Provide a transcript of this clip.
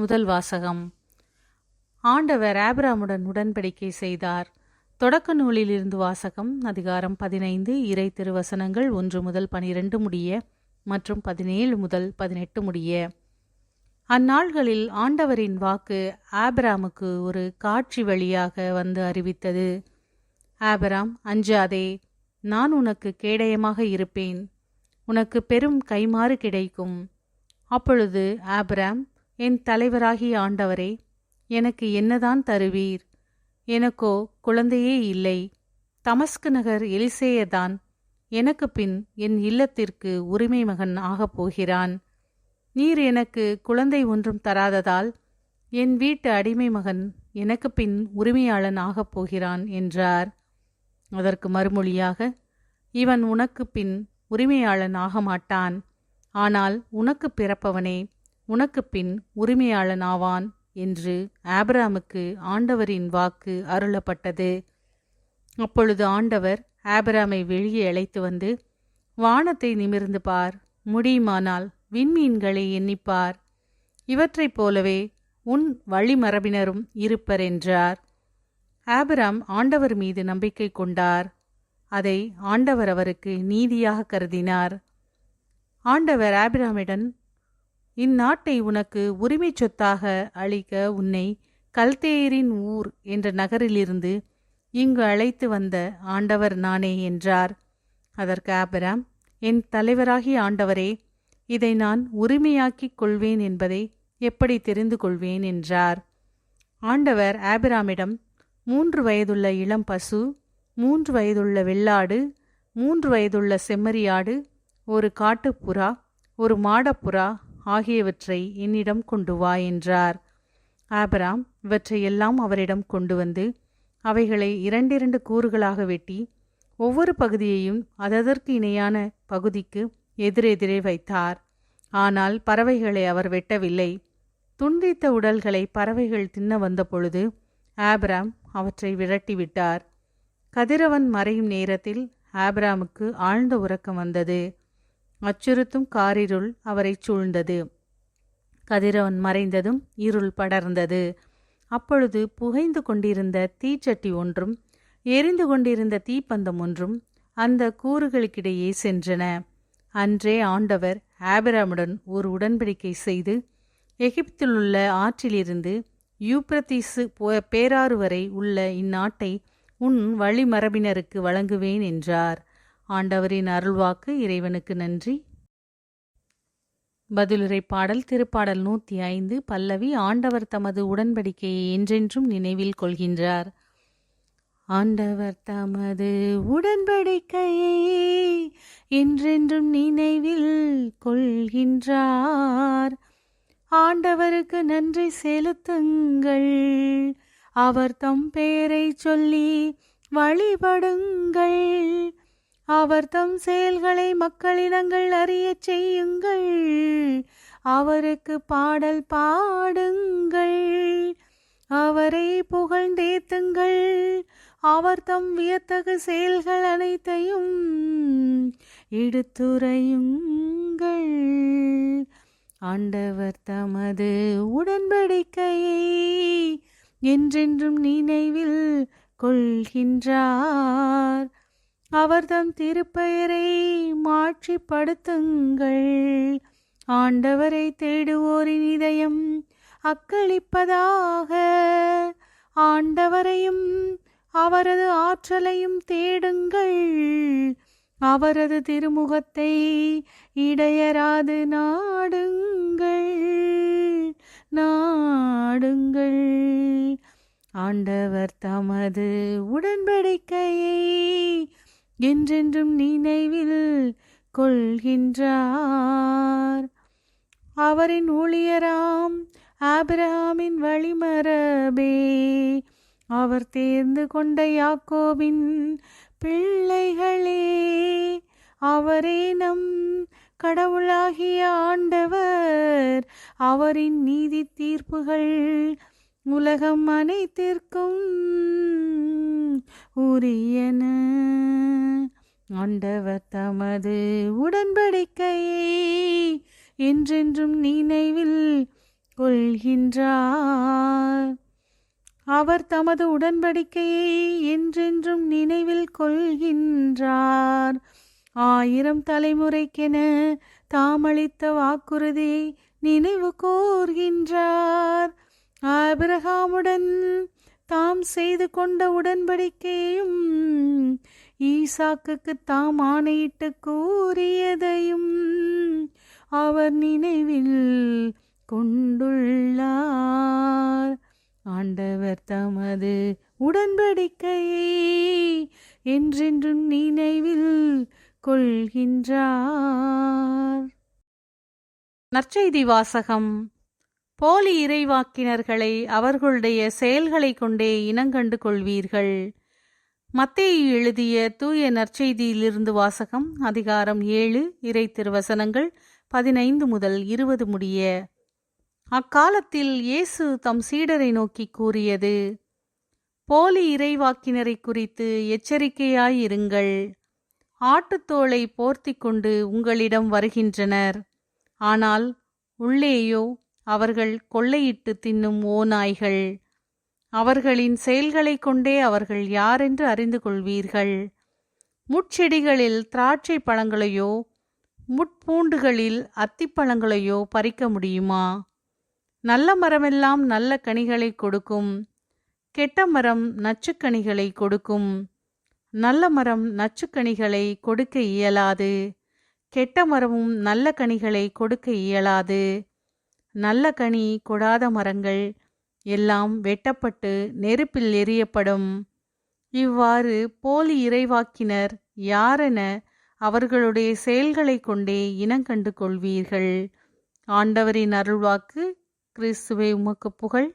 முதல் வாசகம். ஆண்டவர் ஆபிரகாமுடன் உடன்படிக்கை செய்தார். தொடக்க நூலிலிருந்து வாசகம். அதிகாரம் 15, இறை திருவசனங்கள் 1 முதல் 12 முடிய மற்றும் 17 முதல் 18 முடிய. அந்நாள்களில் ஆண்டவரின் வாக்கு ஆபிரகாமுக்கு ஒரு காட்சி வழியாக வந்து அறிவித்தது. ஆபிரகாம், அஞ்சாதே, நான் உனக்கு கேடயமாக இருப்பேன், உனக்கு பெரும் கைமாறு கிடைக்கும். அப்பொழுது ஆபிரகாம், என் தலைவராகிய ஆண்டவரே, எனக்கு என்னதான் தருவீர்? எனக்கோ குழந்தையே இல்லை. தமஸ்கு நகர் எலிசேயதான் எனக்கு பின் என் இல்லத்திற்கு உரிமை மகன் ஆகப் போகிறான். நீர் எனக்கு குழந்தை ஒன்றும் தராததால் என் வீட்டு அடிமை மகன் எனக்கு பின் உரிமையாளன் ஆகப் போகிறான் என்றார். அதற்கு மறுமொழியாக, இவன் உனக்கு பின் உரிமையாளன் ஆக மாட்டான், ஆனால் உனக்கு பிறப்பவனே உனக்கு பின் உரிமையாளன் ஆவான் என்று ஆபிரகாமுக்கு ஆண்டவரின் வாக்கு அருளப்பட்டது. அப்பொழுது ஆண்டவர் ஆபிரகாமை வெளியே அழைத்து வந்து, வானத்தை நிமிர்ந்து பார், முடியுமானால் விண்மீன்களை எண்ணிப்பார், இவற்றைப் போலவே உன் வழிமரபினரும் இருப்பர் என்றார். ஆபிரகாம் ஆண்டவர் மீது நம்பிக்கை கொண்டார். அதை ஆண்டவர் அவருக்கு நீதியாக கருதினார். ஆண்டவர் ஆபிரகாமிடம், இந்நாட்டை உனக்கு உரிமை சொத்தாக அளிக்க உன்னை கல்தேயரின் ஊர் என்ற நகரிலிருந்து இங்கு அழைத்து வந்த ஆண்டவர் நானே என்றார். அதற்கு ஆபிரகாம், என் தலைவராகிய ஆண்டவரே, இதை நான் உரிமையாக்கிக் கொள்வேன் என்பதை எப்படி தெரிந்து கொள்வேன் என்றார். ஆண்டவர் ஆபிரகாமிடம், 3 வயதுள்ள இளம் பசு, 3 வயதுள்ள வெள்ளாடு, 3 வயதுள்ள செம்மறியாடு, ஒரு காட்டுப்புறா, ஒரு மாடப்புறா ஆகியவற்றை என்னிடம் கொண்டு வா என்றார். ஆபிரகாம் இவற்றையெல்லாம் அவரிடம் கொண்டு வந்து அவைகளை 2 கூறுகளாக வெட்டி ஒவ்வொரு பகுதியையும் அதற்கு இணையான பகுதிக்கு எதிரெதிரே வைத்தார். ஆனால் பறவைகளை அவர் வெட்டவில்லை. துண்டித்த உடல்களை பறவைகள் தின்ன வந்த பொழுது ஆபிரகாம் அவற்றை விரட்டிவிட்டார். கதிரவன் மறையும் நேரத்தில் ஆபிரகாமுக்கு ஆழ்ந்த உறக்கம் வந்தது. அச்சுறுத்தும் காரிருள் அவரை சூழ்ந்தது. கதிரவன் மறைந்ததும் இருள் படர்ந்தது. அப்பொழுது புகைந்து கொண்டிருந்த தீச்சட்டி ஒன்றும் எரிந்து கொண்டிருந்த தீப்பந்தம் ஒன்றும் அந்த கூறுகளுக்கிடையே சென்றன. அன்றே ஆண்டவர் ஆபிரகாமுடன் ஒரு உடன்படிக்கை செய்து எகிப்திலுள்ள ஆற்றிலிருந்து யூப்ரத்தீசு பேராறு வரை உள்ள இந்நாட்டை உன் வழிமரபினருக்கு வழங்குவேன் என்றார். ஆண்டவரின் அருள்வாக்கு. இறைவனுக்கு நன்றி. பதிலுரை பாடல். திருப்பாடல் 105 பல்லவி. ஆண்டவர் தமது உடன்படிக்கையை என்றென்றும் நினைவில் கொள்கின்றார். ஆண்டவர் தமது உடன்படிக்கையை என்றென்றும் நினைவில் கொள்கின்றார். ஆண்டவருக்கு நன்றி செலுத்துங்கள், அவர் தம் பெயரை சொல்லி வழிபடுங்கள், அவர் தம் செயல்களை மக்களினங்கள் அறியச் செய்யுங்கள், அவருக்கு பாடல் பாடுங்கள், அவரை புகழ்ந்தேத்துங்கள், அவர் தம் வியத்தகு செயல்கள் அனைத்தையும் எடுத்துரையுங்கள். ஆண்டவர் தமது உடன்படிக்கையை என்றென்றும் நினைவில் கொள்கின்றார். அவர் தம் திருப்பெயரை மாட்சிப்படுத்துங்கள். ஆண்டவரை தேடுவோரின் இதயம் அக்களிப்பதாக. ஆண்டவரையும் அவரது ஆற்றலையும் தேடுங்கள். அவரது திருமுகத்தை இடையராது நாடுங்கள். ஆண்டவர் தமது உடன்படிக்கையை என்றென்றும் நினைவில் கொள்கின்றார். அவரின் ஊழியராம் ஆபிரகாமின் வழிமரபே, அவர் தேர்ந்து கொண்ட யாக்கோபின் பிள்ளைகளே, அவரே நம் கடவுளாகிய ஆண்டவர். அவரின் நீதி தீர்ப்புகள் உலகம் அனைத்திற்கும் உரியன. ஆண்டவர் தமது உடன்படிக்கையை என்றென்றும் நினைவில் கொள்கின்றார். அவர் தமது உடன்படிக்கையை என்றென்றும் நினைவில் கொள்கின்றார். 1000 தலைமுறைக்கென தாமளித்த வாக்குறுதியை நினைவு கூர்கின்றார். ஆபிரகாமுடன் தாம் செய்து கொண்ட உடன்படிக்கையும் ஈசாக்குக்கு தாம் ஆணையிட்டு கூறியதையும் அவர் நினைவில் கொண்டுள்ளார். ஆண்டவர் தமது உடன்படிக்கையை என்றென்றும் நினைவில் கொள்கின்றார். நற்செய்தி வாசகம். போலி இறைவாக்கினர்களை அவர்களுடைய செயல்களை கொண்டே இனங்கண்டு கொள்வீர்கள். மத்தேயு எழுதிய தூய நற்செய்தியிலிருந்து வாசகம். அதிகாரம் 7, இறை திருவசனங்கள் 15 முதல் 20 முடிய. அக்காலத்தில் இயேசு தம் சீடரை நோக்கி கூறியது: போலி இறைவாக்கினரை குறித்து எச்சரிக்கையாயிருங்கள். ஆட்டுத்தோலை போர்த்தி கொண்டு உங்களிடம் வருகின்றனர், ஆனால் உள்ளேயோ அவர்கள் கொள்ளையிட்டு தின்னும் ஓநாய்கள். அவர்களின் செயல்களை கொண்டே அவர்கள் யாரென்று அறிந்து கொள்வீர்கள். முட்செடிகளில் திராட்சை பழங்களையோ முட்பூண்டுகளில் அத்திப்பழங்களையோ பறிக்க முடியுமா? நல்ல மரமெல்லாம் நல்ல கனிகளை கொடுக்கும், கெட்ட மரம் நச்சுக்கனிகளை கொடுக்கும். நல்ல மரம் நச்சுக்கனிகளை கொடுக்க இயலாது, கெட்ட மரமும் நல்ல கனிகளை கொடுக்க இயலாது. நல்ல கனி கொடாத மரங்கள் எல்லாம் வெட்டப்பட்டு நெருப்பில் எறியப்படும். இவ்வாறு போலி இறைவாக்கினர் யாரென அவர்களுடைய செயல்களை கொண்டே இனங்கண்டு கொள்வீர்கள். ஆண்டவரின் அருள்வாக்கு. கிறிஸ்துவே உமக்கு புகழ்.